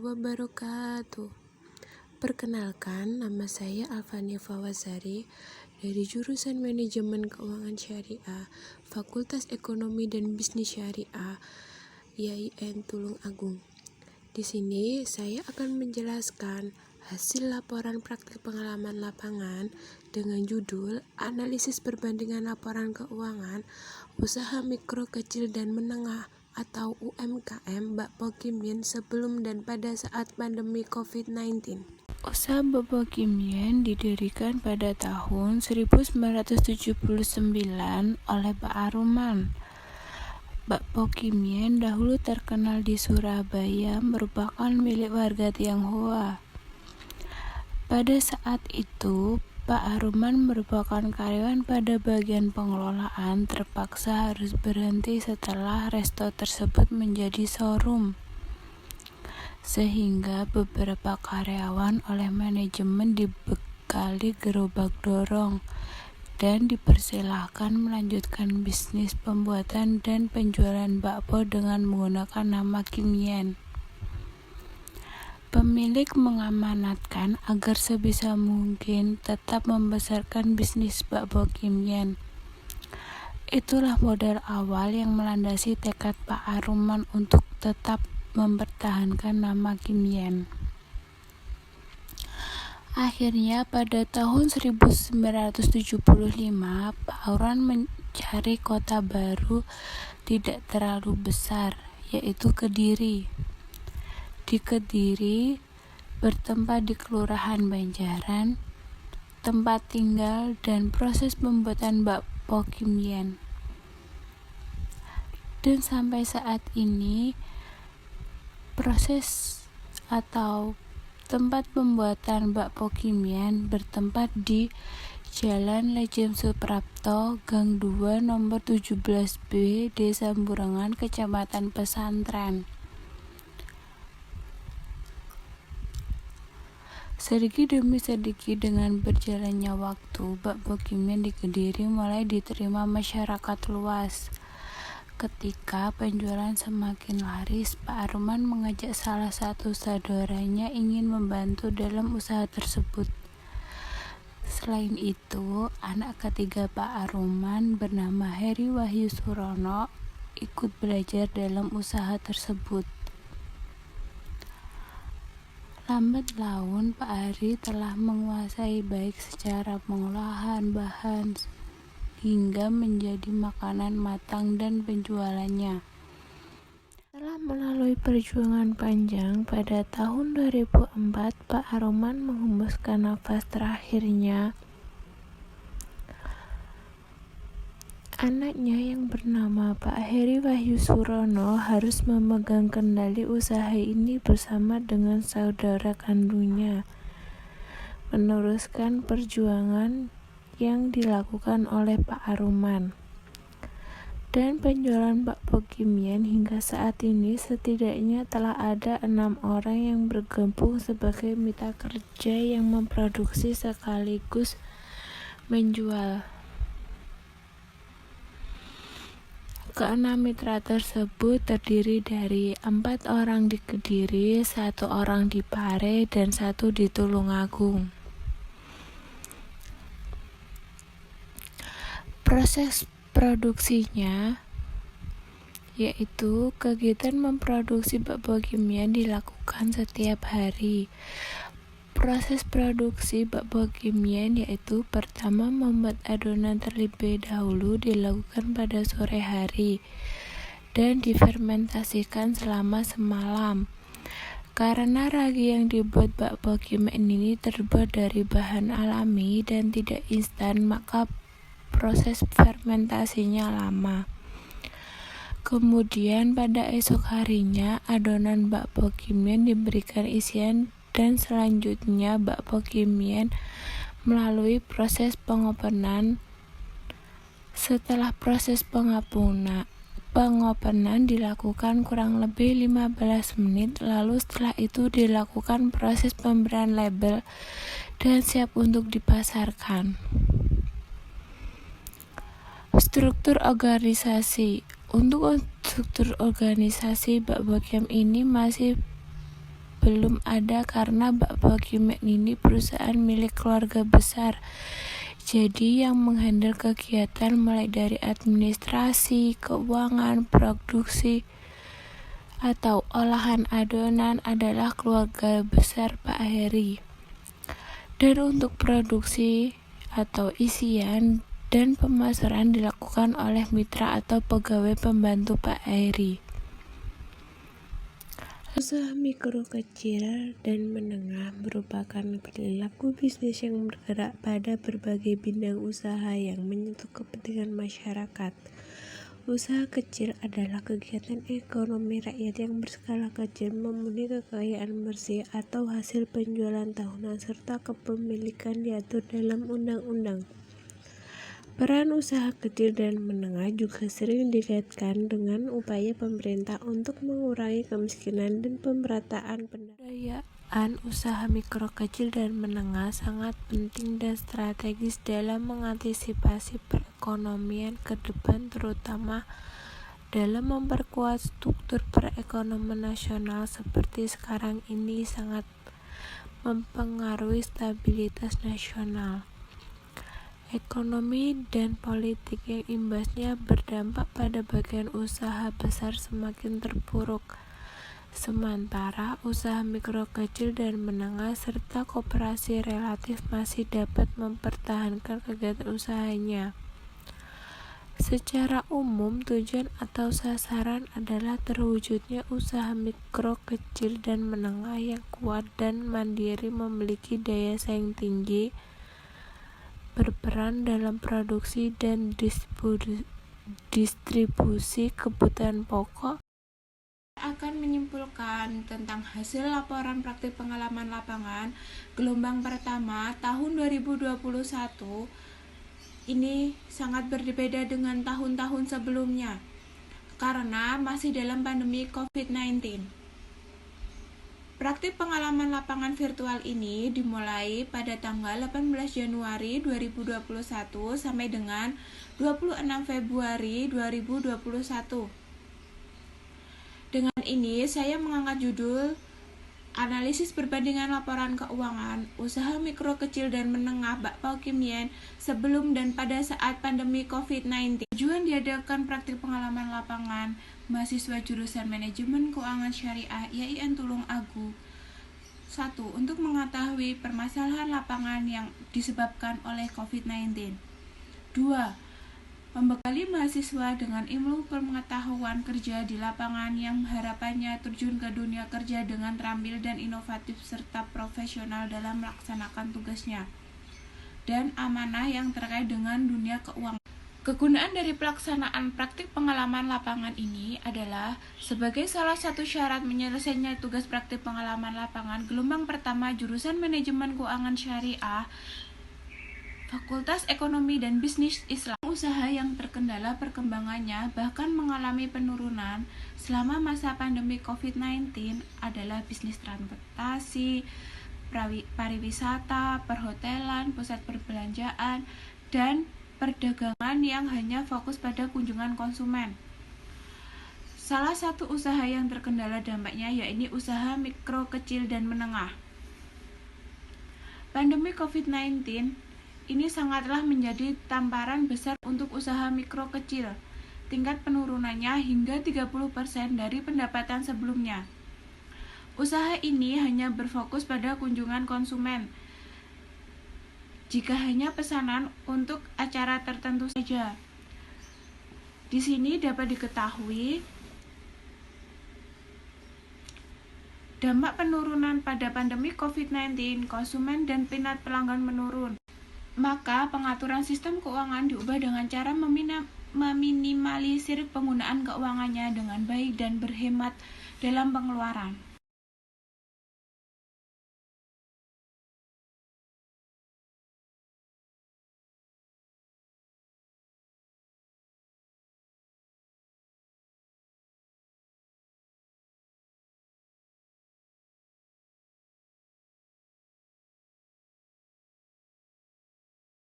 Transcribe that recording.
wabarakatuh. Perkenalkan, nama saya Alfania Fawazari dari jurusan Manajemen Keuangan Syariah, Fakultas Ekonomi dan Bisnis Syariah, IAIN Tulung Agung. Di sini saya akan menjelaskan hasil laporan praktik pengalaman lapangan dengan judul Analisis Perbandingan Laporan Keuangan Usaha Mikro, Kecil, dan Menengah atau UMKM Bakpao Kim Yen sebelum dan pada saat pandemi COVID-19. Usaha Bakpao Kim Yen didirikan pada tahun 1979 oleh Pak Aruman. Bakpao Kim Yen dahulu terkenal di Surabaya, merupakan milik warga Tionghoa. Pada saat itu, Pak Aruman merupakan karyawan pada bagian pengelolaan, terpaksa harus berhenti setelah resto tersebut menjadi showroom. Sehingga beberapa karyawan oleh manajemen dibekali gerobak dorong dan dipersilahkan melanjutkan bisnis pembuatan dan penjualan bakpao dengan menggunakan nama Kim Yen. Pemilik mengamanatkan agar sebisa mungkin tetap membesarkan bisnis bakpao Kim Yen. Itulah modal awal yang melandasi tekad Pak Aruman untuk tetap mempertahankan nama Kim Yen. Akhirnya pada tahun 1975 Pak Aruman mencari kota baru tidak terlalu besar, yaitu Kediri. Di Kediri bertempat di Kelurahan Banjaran, tempat tinggal dan proses pembuatan bakpao Kim Yen. Dan sampai saat ini proses atau tempat pembuatan bakpao Kim Yen bertempat di Jalan Lejen Suprapto, Gang 2, nomor 17B, Desa Burengan, Kecamatan Pesantren. Sedikit demi sedikit dengan berjalannya waktu, bakpao Kim Yen di Kediri mulai diterima masyarakat luas. Ketika penjualan semakin laris, Pak Aruman mengajak salah satu saudaranya ingin membantu dalam usaha tersebut. Selain itu, anak ketiga Pak Aruman bernama Heri Wahyu Surono ikut belajar dalam usaha tersebut. Lambat laun, Pak Hari telah menguasai baik secara pengolahan bahan hingga menjadi makanan matang dan penjualannya. Setelah melalui perjuangan panjang, pada tahun 2004 Pak Aruman menghembuskan nafas terakhirnya. Anaknya yang bernama Pak Heri Wahyu Surono harus memegang kendali usaha ini bersama dengan saudara kandungnya, meneruskan perjuangan yang dilakukan oleh Pak Aruman. Dan penjualan bakpao Kim Yen hingga saat ini setidaknya telah ada 6 orang yang bergabung sebagai mitra kerja yang memproduksi sekaligus menjual. Keenam mitra tersebut terdiri dari 4 orang di Kediri, 1 orang di Pare, dan 1 di Tulungagung. Proses produksinya yaitu kegiatan memproduksi bakpao Kim Yen dilakukan setiap hari. Proses produksi bakpao Kim Yen yaitu pertama membuat adonan terlebih dahulu dilakukan pada sore hari dan difermentasikan selama semalam. Karena ragi yang dibuat bakpao Kim Yen ini terbuat dari bahan alami dan tidak instan, maka proses fermentasinya lama. Kemudian pada esok harinya adonan bakpao Kim Yen diberikan isian dan selanjutnya bakpao Kim Yen melalui proses pengopenan. Setelah proses pengopenan dilakukan kurang lebih 15 menit, lalu setelah itu dilakukan proses pemberian label dan siap untuk dipasarkan. Struktur organisasi. Untuk struktur organisasi bakpao Kim ini masih belum ada karena Bakpao Kim Yen ini perusahaan milik keluarga besar. Jadi yang menghandle kegiatan mulai dari administrasi, keuangan, produksi, atau olahan adonan adalah keluarga besar Pak Heri. Dan untuk produksi atau isian dan pemasaran dilakukan oleh mitra atau pegawai pembantu Pak Heri. Usaha mikro, kecil, dan menengah merupakan perilaku bisnis yang bergerak pada berbagai bidang usaha yang menyentuh kepentingan masyarakat. Usaha kecil adalah kegiatan ekonomi rakyat yang berskala kecil, memenuhi kekayaan bersih atau hasil penjualan tahunan serta kepemilikan diatur dalam undang-undang. Peran usaha kecil dan menengah juga sering dikaitkan dengan upaya pemerintah untuk mengurangi kemiskinan dan pemerataan Pemberdayaan usaha mikro, kecil, dan menengah sangat penting dan strategis dalam mengantisipasi perekonomian ke depan, terutama dalam memperkuat struktur perekonomian nasional seperti sekarang ini sangat mempengaruhi stabilitas nasional, ekonomi, dan politik yang imbasnya berdampak pada bagian usaha besar semakin terpuruk. Sementara usaha mikro, kecil, dan menengah serta koperasi relatif masih dapat mempertahankan kegiatan usahanya. Secara umum, tujuan atau sasaran adalah terwujudnya usaha mikro, kecil, dan menengah yang kuat dan mandiri, memiliki daya saing tinggi, berperan dalam produksi dan distribusi kebutuhan pokok. Akan menyimpulkan tentang hasil laporan praktik pengalaman lapangan gelombang pertama tahun 2021 ini sangat berbeda dengan tahun-tahun sebelumnya karena masih dalam pandemi COVID-19. Praktik pengalaman lapangan virtual ini dimulai pada tanggal 18 Januari 2021 sampai dengan 26 Februari 2021. Dengan ini, saya mengangkat judul Analisis Perbandingan Laporan Keuangan Usaha Mikro, Kecil, dan Menengah Bakpao Kim Yen sebelum dan pada saat pandemi COVID-19. Tujuan diadakan praktik pengalaman lapangan mahasiswa jurusan Manajemen Keuangan Syariah IAIN Tulung Agung. 1. Untuk mengetahui permasalahan lapangan yang disebabkan oleh COVID-19. 2. Membekali mahasiswa dengan ilmu pengetahuan kerja di lapangan yang harapannya terjun ke dunia kerja dengan terampil dan inovatif serta profesional dalam melaksanakan tugasnya dan amanah yang terkait dengan dunia keuangan. Kegunaan dari pelaksanaan praktik pengalaman lapangan ini adalah sebagai salah satu syarat menyelesaikannya tugas praktik pengalaman lapangan gelombang pertama jurusan Manajemen Keuangan Syariah Fakultas Ekonomi dan Bisnis Islam. Usaha yang terkendala perkembangannya bahkan mengalami penurunan selama masa pandemi COVID-19 adalah bisnis transportasi, pariwisata, perhotelan, pusat perbelanjaan, dan perdagangan yang hanya fokus pada kunjungan konsumen. Salah satu usaha yang terkendala dampaknya yaitu usaha mikro, kecil, dan menengah. Pandemi COVID-19 ini sangatlah menjadi tamparan besar untuk usaha mikro kecil. Tingkat penurunannya hingga 30% dari pendapatan sebelumnya. Usaha ini hanya berfokus pada kunjungan konsumen. Jika hanya pesanan untuk acara tertentu saja. Di sini dapat diketahui dampak penurunan pada pandemi COVID-19, konsumen dan minat pelanggan menurun. Maka pengaturan sistem keuangan diubah dengan cara meminimalisir penggunaan keuangannya dengan baik dan berhemat dalam pengeluaran.